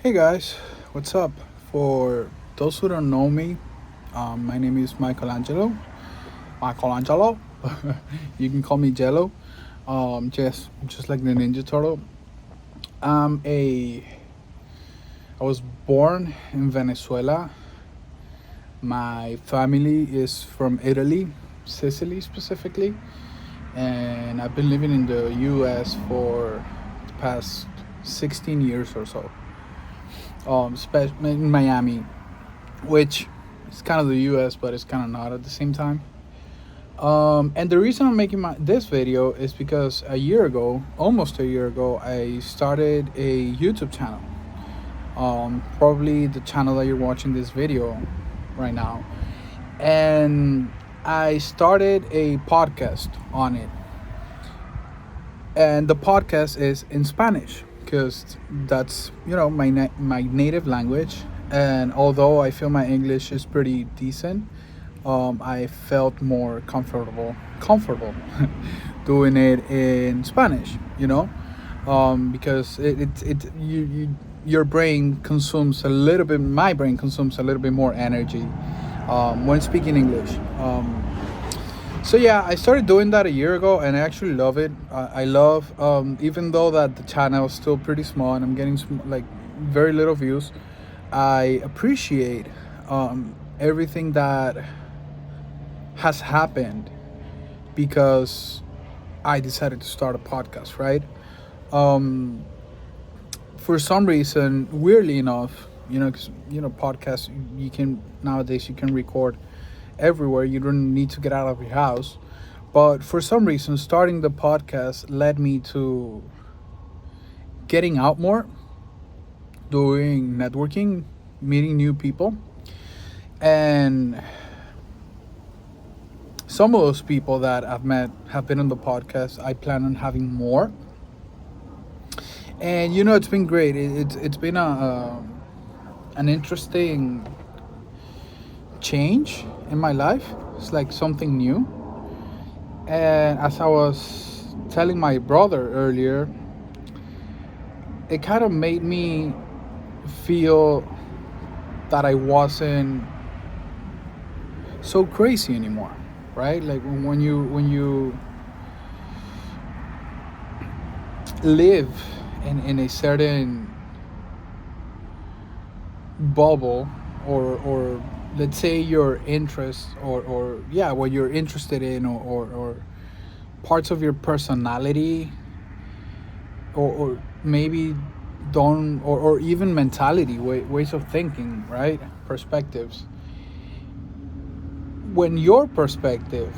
Hey guys, what's up? For those who don't know me, my name is Michelangelo. Michelangelo. You can call me Gelo. Just like the Ninja Turtle. I'm a. I was born in Venezuela. My family is from Italy, Sicily specifically, and I've been living in the U.S. for the past 16 years or so. In Miami, which is kind of the U.S., but it's kind of not at the same time. And the reason I'm making this video is because a year ago, almost a year ago, I started a YouTube channel. Probably the channel that you're watching this video right now, and I started a podcast on it. And the podcast is in Spanish because that's my native language. And although I feel my English is pretty decent, I felt more comfortable doing it in Spanish. Because your brain consumes a little bit. My brain consumes a little bit more energy when speaking English. So yeah, I started doing that a year ago, and I actually love it. I love, even though that the channel is still pretty small and I'm getting like very little views. I appreciate everything that has happened because I decided to start a podcast, right? Um, for some reason, weirdly enough, because podcasts you can nowadays you can record everywhere. You don't need to get out of your house. But for some reason, starting the podcast led me to getting out more, doing networking, meeting new people. And some of those people that I've met have been on the podcast. I plan on having more. And it's been great. It's been an interesting change in my life. It's like something new. And as I was telling my brother earlier, it kind of made me feel that I wasn't so crazy anymore, right? Like when you live in a certain bubble, or let's say your interests, or yeah, what you're interested in, or parts of your personality, or maybe don't, or even mentality, ways of thinking, right? Perspectives. When your perspective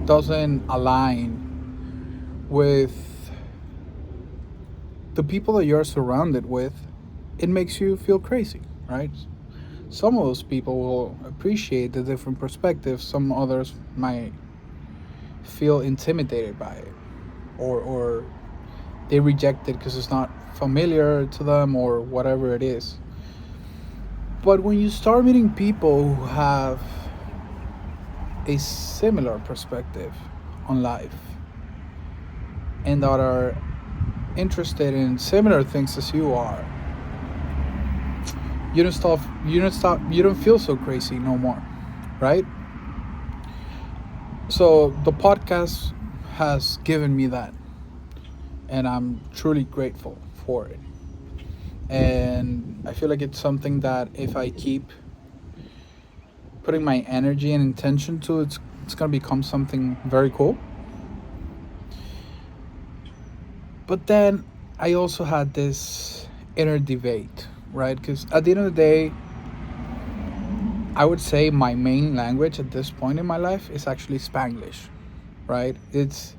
doesn't align with the people that you're surrounded with, it makes you feel crazy, right? Some of those people will appreciate the different perspectives. Some others might feel intimidated by it, or they reject it because it's not familiar to them, or whatever it is. But when you start meeting people who have a similar perspective on life and that are interested in similar things as you are, you don't feel so crazy no more, right? So the podcast has given me that, and I'm truly grateful for it. And I feel like it's something that if I keep putting my energy and intention to, it's gonna become something very cool. But then I also had this inner debate, right? Because at the end of the day, I would say my main language at this point in my life is actually Spanglish, right? It's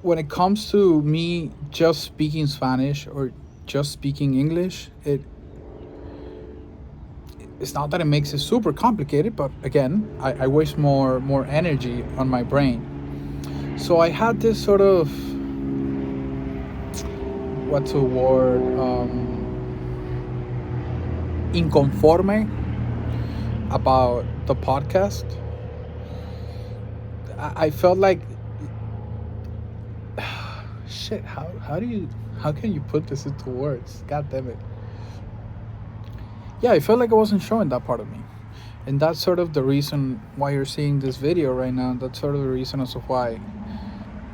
when it comes to me just speaking Spanish or just speaking English, it's not that it makes it super complicated, but again, I waste more energy on my brain. So I had this sort of, what's a word, inconforme about the podcast. I felt like shit. How How can you put this into words? God damn it. Yeah, I felt like I wasn't showing that part of me. And that's sort of the reason why you're seeing this video right now. That's sort of the reason as to why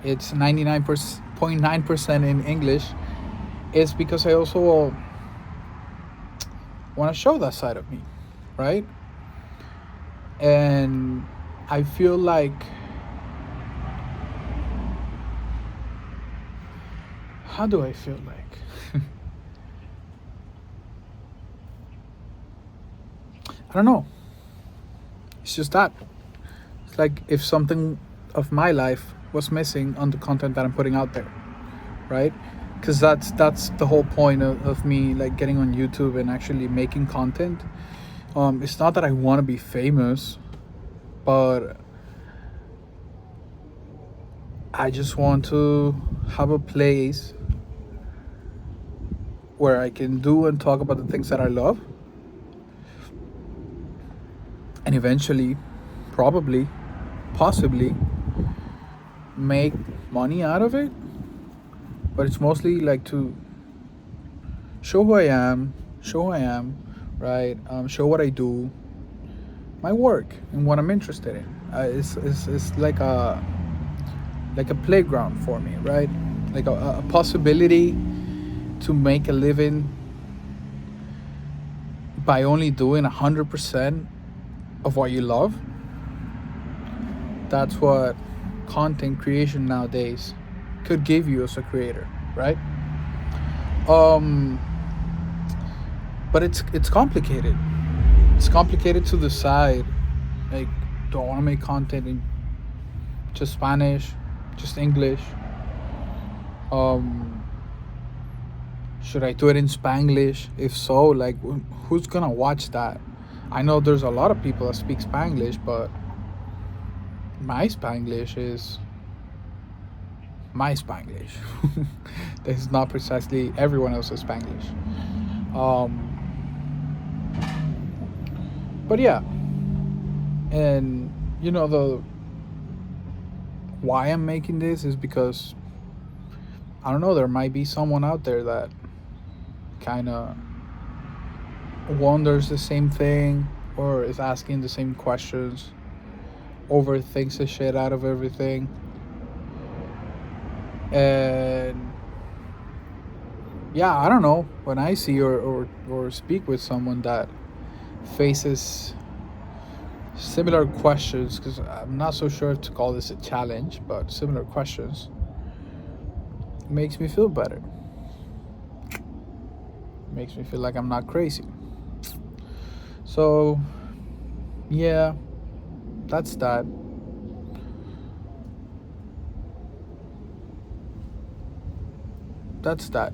it's 99.9% in English. Is because I also want to show that side of me, right? And I feel like, how do I feel like? I don't know. It's just that. It's like if something of my life was missing on the content that I'm putting out there, right? Because that's the whole point of me like getting on YouTube and actually making content. It's not that I want to be famous, but I just want to have a place where I can do and talk about the things that I love, and eventually, probably, possibly, make money out of it. But it's mostly like to show who I am, right? Show what I do, my work, and what I'm interested in. It's like a playground for me, right? Like a possibility to make a living by only doing 100% of what you love. That's what content creation nowadays could give you as a creator, right? Um, but it's complicated. It's complicated to decide, like, do I want to make content in just Spanish, just English? Um, should I do it in Spanglish? If so, like, who's gonna watch that? I know there's a lot of people that speak Spanglish, but my Spanglish is my Spanglish. This is not precisely everyone else's Spanglish. Um, but yeah, and you know the why I'm making this is because I don't know, there might be someone out there that kind of wonders the same thing or is asking the same questions, overthinks the shit out of everything, and yeah, I don't know, when I see or speak with someone that faces similar questions, because I'm not so sure to call this a challenge, but similar questions, it makes me feel better. It makes me feel like I'm not crazy. So yeah, that's that. That's that.